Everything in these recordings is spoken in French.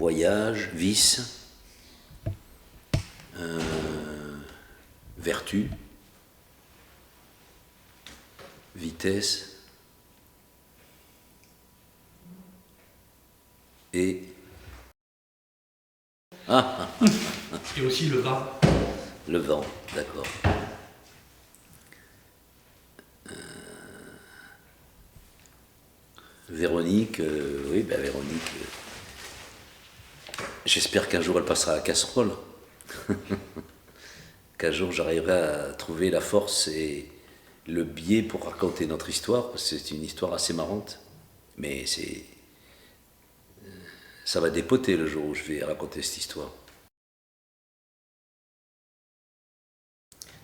voyage, vice, vertu, vitesse et... Ah, Et aussi le vin. le vent, d'accord. Véronique, oui, ben Véronique, j'espère qu'un jour elle passera à la casserole. Qu'un jour j'arriverai à trouver la force et le biais pour raconter notre histoire, parce que c'est une histoire assez marrante. Mais ça va dépoter le jour où je vais raconter cette histoire.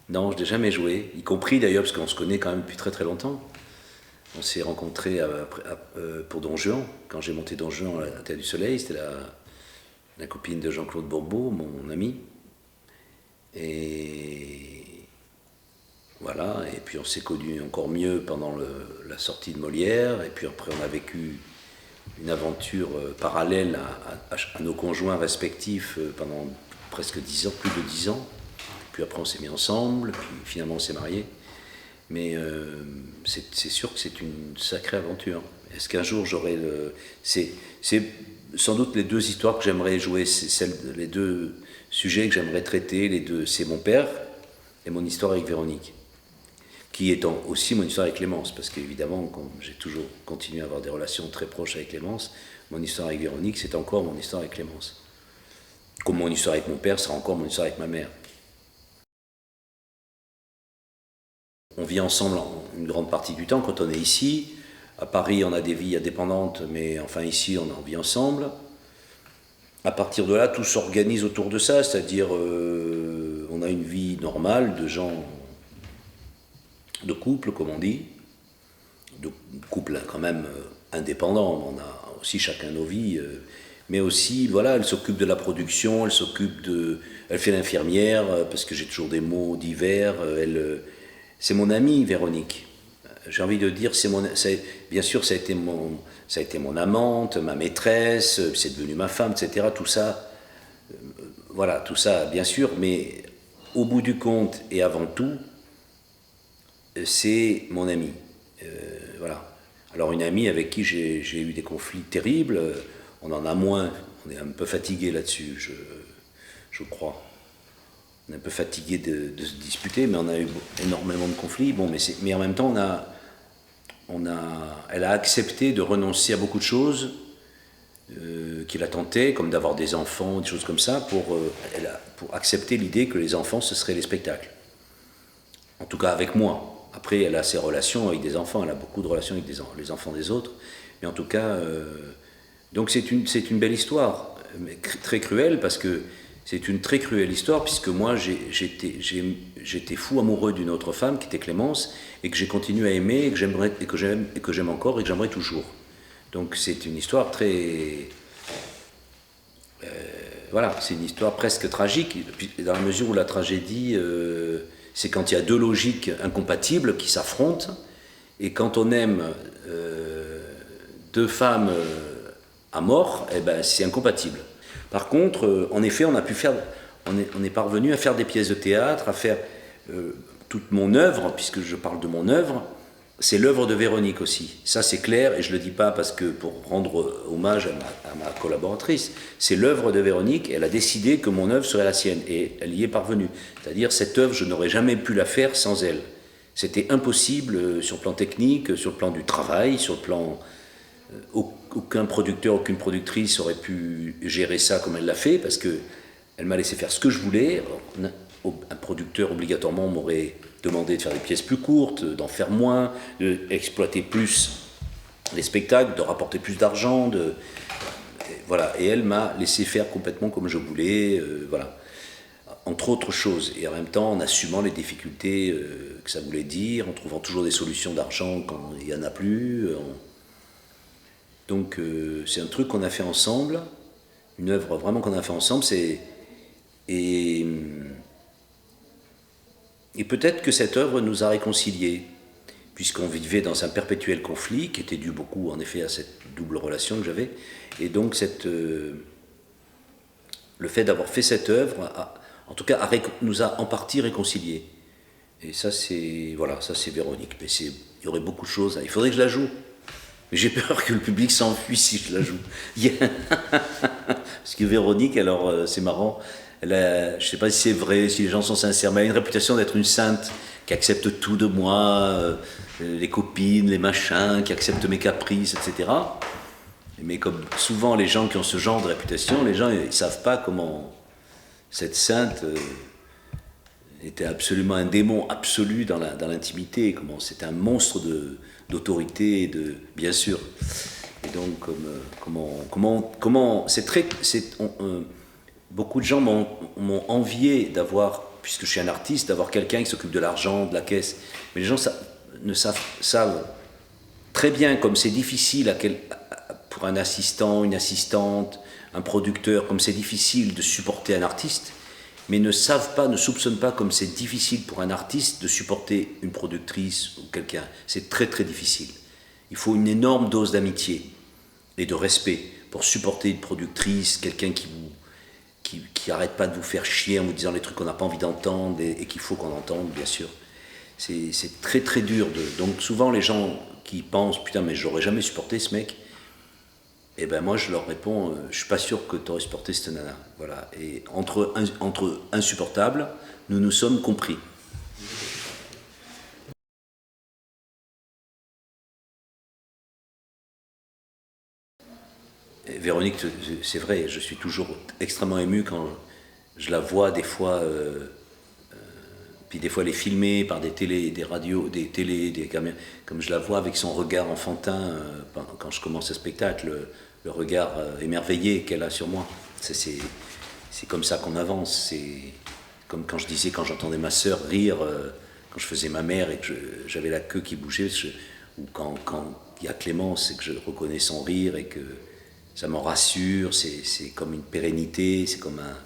Non, je n'ai jamais joué, y compris d'ailleurs, parce qu'on se connaît quand même depuis très très longtemps. On s'est rencontrés pour Don Juan, quand j'ai monté Don Juan à la Terre du Soleil, c'était la copine de Jean-Claude Bourbeau, mon ami. Et voilà, et puis on s'est connus encore mieux pendant la sortie de Molière, et puis après on a vécu une aventure parallèle à nos conjoints respectifs pendant presque 10 ans, plus de 10 ans. Puis après on s'est mis ensemble, puis finalement on s'est mariés. Mais c'est sûr que c'est une sacrée aventure. Est-ce qu'un jour j'aurai le... C'est sans doute les deux histoires que j'aimerais jouer, les deux sujets que j'aimerais traiter, les deux, c'est mon père et mon histoire avec Véronique, qui est aussi mon histoire avec Clémence, parce qu'évidemment, comme j'ai toujours continué à avoir des relations très proches avec Clémence, mon histoire avec Véronique, c'est encore mon histoire avec Clémence. Comme mon histoire avec mon père sera encore mon histoire avec ma mère. On vit ensemble une grande partie du temps quand on est ici. À Paris, on a des vies indépendantes, mais enfin ici, on en vit ensemble. À partir de là, tout s'organise autour de ça, c'est-à-dire on a une vie normale de gens, de couple, comme on dit, de couple quand même indépendant. On a aussi chacun nos vies, mais aussi, voilà, elle s'occupe de la production, elle fait l'infirmière, parce que j'ai toujours des mots divers. C'est mon amie, Véronique. J'ai envie de dire, bien sûr, ça a été mon amante, ma maîtresse, c'est devenu ma femme, etc. Tout ça, voilà, tout ça, bien sûr, mais au bout du compte et avant tout, c'est mon amie. Voilà. Alors une amie avec qui j'ai eu des conflits terribles, on en a moins, on est un peu fatigué là-dessus, je crois. On est un peu fatigué de se disputer, mais on a eu énormément de conflits. Bon, mais en même temps, elle a accepté de renoncer à beaucoup de choses qu'il a tenté, comme d'avoir des enfants, des choses comme ça, pour accepter l'idée que les enfants, ce seraient les spectacles. En tout cas avec moi. Après, elle a ses relations avec des enfants, elle a beaucoup de relations avec les enfants des autres. Mais en tout cas, donc c'est une belle histoire, mais très cruelle, parce que c'est une très cruelle histoire, puisque moi, j'étais fou amoureux d'une autre femme, qui était Clémence, et que j'ai continué à aimer, et que j'aime encore, et que j'aimerais toujours. Donc c'est une histoire très... voilà, c'est une histoire presque tragique, dans la mesure où la tragédie, c'est quand il y a deux logiques incompatibles qui s'affrontent, et quand on aime deux femmes à mort, eh ben, c'est incompatible. Par contre, en effet, on est parvenu à faire des pièces de théâtre, à faire toute mon œuvre, puisque je parle de mon œuvre, c'est l'œuvre de Véronique aussi. Ça, c'est clair, et je ne le dis pas parce que pour rendre hommage à ma collaboratrice. C'est l'œuvre de Véronique, elle a décidé que mon œuvre serait la sienne, et elle y est parvenue. C'est-à-dire, cette œuvre, je n'aurais jamais pu la faire sans elle. C'était impossible sur le plan technique, sur le plan du travail, sur le plan... aucun producteur, aucune productrice aurait pu gérer ça comme elle l'a fait, parce qu'elle m'a laissé faire ce que je voulais. Un producteur, obligatoirement, m'aurait demandé de faire des pièces plus courtes, d'en faire moins, d'exploiter plus les spectacles, de rapporter plus d'argent. Voilà. Et elle m'a laissé faire complètement comme je voulais, voilà. Entre autres choses. Et en même temps, en assumant les difficultés que ça voulait dire, en trouvant toujours des solutions d'argent quand il n'y en a plus. Donc c'est un truc qu'on a fait ensemble, une œuvre vraiment qu'on a fait ensemble, et peut-être que cette œuvre nous a réconciliés, puisqu'on vivait dans un perpétuel conflit, qui était dû beaucoup en effet à cette double relation que j'avais, et donc le fait d'avoir fait cette œuvre, en tout cas, nous a en partie réconciliés. Et ça, c'est voilà, ça c'est Véronique. Mais il y aurait beaucoup de choses. Il faudrait que je la joue. Mais j'ai peur que le public s'enfuit si je la joue. Parce que Véronique, alors c'est marrant, je ne sais pas si c'est vrai, si les gens sont sincères, mais elle a une réputation d'être une sainte qui accepte tout de moi, les copines, les machins, qui accepte mes caprices, etc. Mais comme souvent les gens qui ont ce genre de réputation, les gens ils ne savent pas comment cette sainte était absolument un démon absolu dans l'intimité, comment c'est un monstre d'autorité, bien sûr. Et donc beaucoup de gens m'ont envié d'avoir, puisque je suis un artiste, d'avoir quelqu'un qui s'occupe de l'argent, de la caisse. Mais les gens savent très bien comme c'est difficile pour un assistant, une assistante, un producteur, comme c'est difficile de supporter un artiste, mais ne soupçonnent pas comme c'est difficile pour un artiste de supporter une productrice ou quelqu'un. C'est très très difficile. Il faut une énorme dose d'amitié et de respect pour supporter une productrice, quelqu'un qui arrête pas de vous faire chier en vous disant les trucs qu'on n'a pas envie d'entendre et qu'il faut qu'on entende, bien sûr. C'est très très dur. Donc souvent les gens qui pensent « Putain, mais j'aurais jamais supporté ce mec », et ben moi je leur réponds je suis pas sûr que tu aurais supporté cette nana. Voilà. Et entre insupportables, nous nous sommes compris. Et Véronique, c'est vrai, je suis toujours extrêmement ému quand je la vois des fois, puis des fois elle est filmée par des télés, des radios, des télés, des caméras, comme je la vois avec son regard enfantin quand je commence le spectacle. Le regard émerveillé qu'elle a sur moi. C'est comme ça qu'on avance. C'est comme quand je disais, quand j'entendais ma sœur rire, quand je faisais ma mère et que j'avais la queue qui bougeait, ou quand il y a Clémence et que je reconnais son rire et que ça m'en rassure, c'est comme une pérennité, c'est comme un,